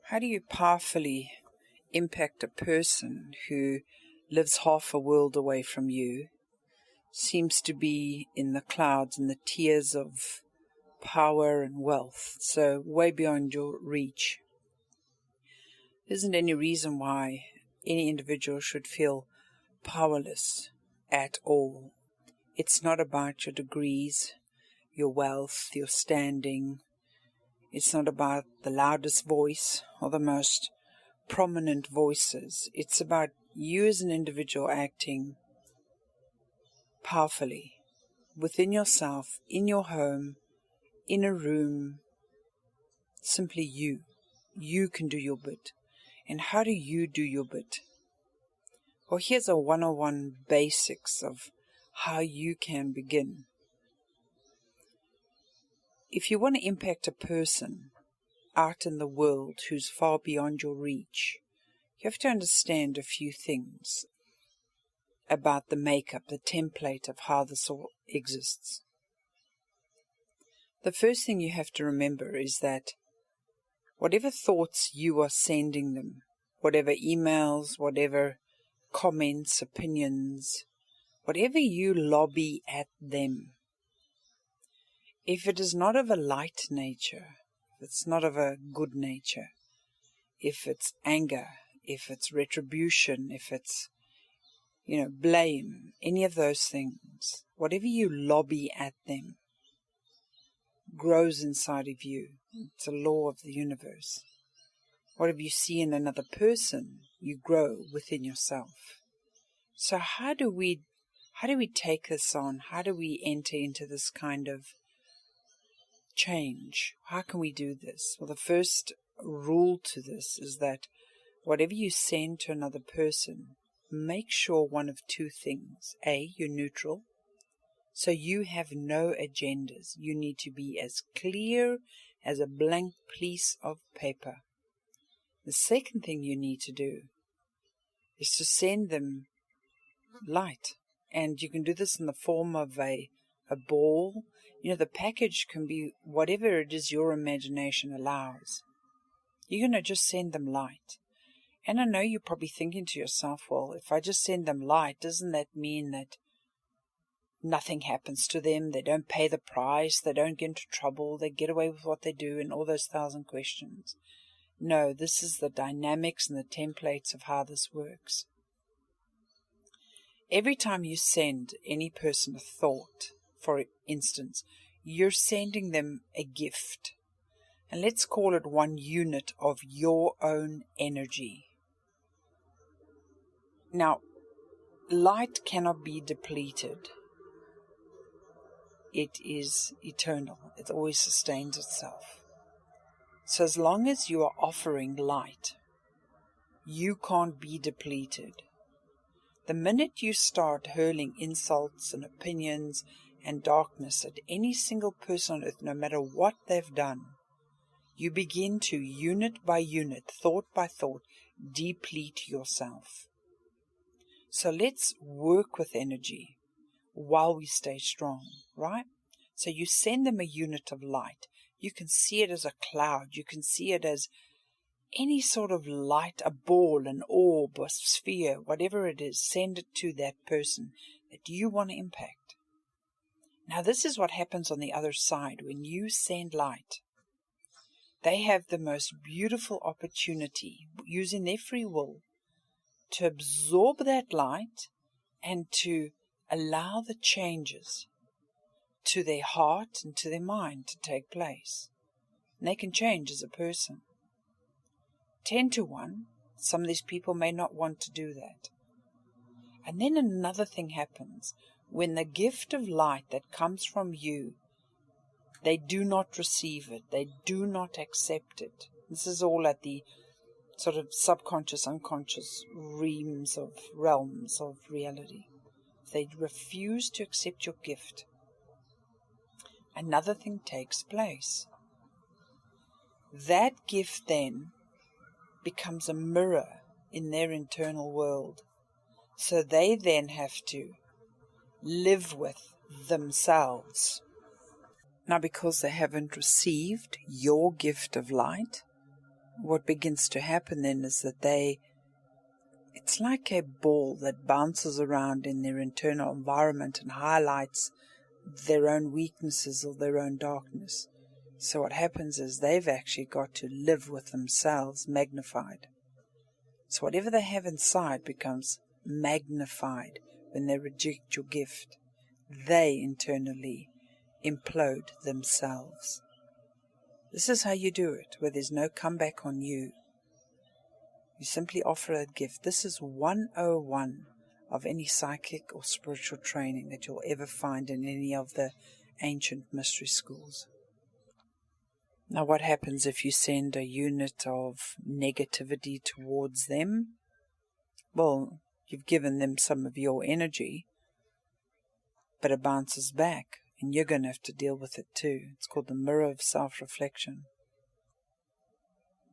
How do you powerfully impact a person who lives half a world away from you, seems to be in the clouds and the tiers of power and wealth, so way beyond your reach? There isn't any reason why any individual should feel powerless at all. It's not about your degrees, your wealth, your standing. It's not about the loudest voice or the most prominent voices. It's about you as an individual acting powerfully within yourself, in your home, in a room. Simply you. You can do your bit. And how do you do your bit? Well, here's a 101 basics of how you can begin. If you want to impact a person out in the world who's far beyond your reach, you have to understand a few things about the makeup, the template of how this all exists. The first thing you have to remember is that whatever thoughts you are sending them, whatever emails, whatever comments, opinions, whatever you lobby at them, if it is not of a light nature, if it's not of a good nature, if it's anger, if it's retribution, if it's, blame, any of those things, whatever you lobby at them grows inside of you. It's a law of the universe. Whatever you see in another person, you grow within yourself. So how do we take this on? How do we enter into this kind of change? How can we do this? Well, the first rule to this is that whatever you send to another person, make sure one of two things. A, you're neutral. So you have no agendas. You need to be as clear as a blank piece of paper. The second thing you need to do is to send them light. And you can do this in the form of a ball. The package can be whatever it is your imagination allows. You're going to just send them light. And I know you're probably thinking to yourself, well, if I just send them light, doesn't that mean that nothing happens to them? They don't pay the price, they don't get into trouble, they get away with what they do, and all those 1,000 questions. No, this is the dynamics and the templates of how this works. Every time you send any person a thought, for instance, you're sending them a gift. And let's call it 1 unit of your own energy. Now, light cannot be depleted. It is eternal. It always sustains itself. So as long as you are offering light, you can't be depleted. The minute you start hurling insults and opinions and darkness at any single person on earth, no matter what they've done, you begin to, unit by unit, thought by thought, deplete yourself. So let's work with energy while we stay strong, right? So you send them a unit of light. You can see it as a cloud. You can see it as any sort of light, a ball, an orb, a sphere, whatever it is. Send it to that person that you want to impact. Now this is what happens on the other side when you send light. They have the most beautiful opportunity, using their free will, to absorb that light and to allow the changes to their heart and to their mind to take place. And they can change as a person. 10 to 1, some of these people may not want to do that. And then another thing happens. When the gift of light that comes from you, they do not receive it. They do not accept it. This is all at the sort of subconscious, unconscious realms of reality. They refuse to accept your gift. Another thing takes place. That gift then becomes a mirror in their internal world. So they then have to live with themselves. Now, because they haven't received your gift of light, what begins to happen then is that it's like a ball that bounces around in their internal environment and highlights their own weaknesses or their own darkness. So what happens is they've actually got to live with themselves magnified. So whatever they have inside becomes magnified when they reject your gift. They internally implode themselves. This is how you do it, where there's no comeback on you. You simply offer a gift. This is 101 of any psychic or spiritual training that you'll ever find in any of the ancient mystery schools. Now what happens if you send a unit of negativity towards them? Well, you've given them some of your energy, but it bounces back, and you're going to have to deal with it too. It's called the mirror of self-reflection.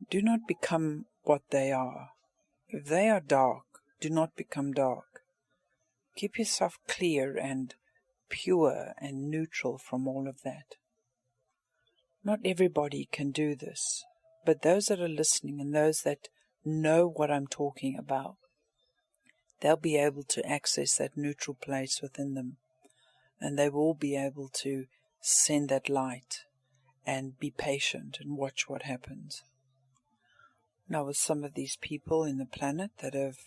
Do not become what they are. If they are dark, do not become dark. Keep yourself clear and pure and neutral from all of that. Not everybody can do this, but those that are listening and those that know what I'm talking about, they'll be able to access that neutral place within them, and they will be able to send that light and be patient and watch what happens. Now, with some of these people in the planet that have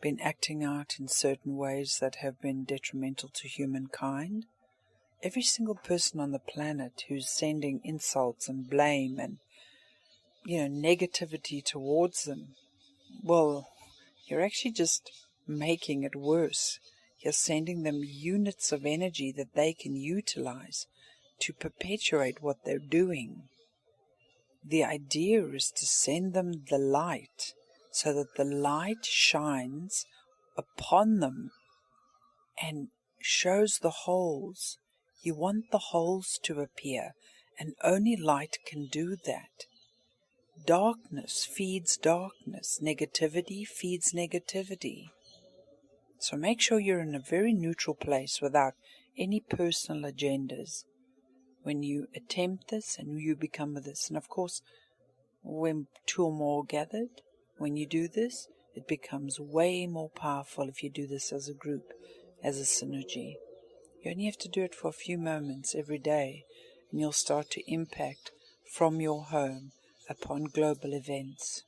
been acting out in certain ways that have been detrimental to humankind, every single person on the planet who's sending insults and blame and, negativity towards them, well, you're actually just making it worse. You're sending them units of energy that they can utilize to perpetuate what they're doing. The idea is to send them the light so that the light shines upon them and shows the holes. You want the holes to appear, and only light can do that. Darkness feeds darkness. Negativity feeds negativity. So make sure you're in a very neutral place without any personal agendas when you attempt this and you become this. And of course, when two or more are gathered, when you do this, it becomes way more powerful if you do this as a group, as a synergy. You only have to do it for a few moments every day, and you'll start to impact from your home upon global events.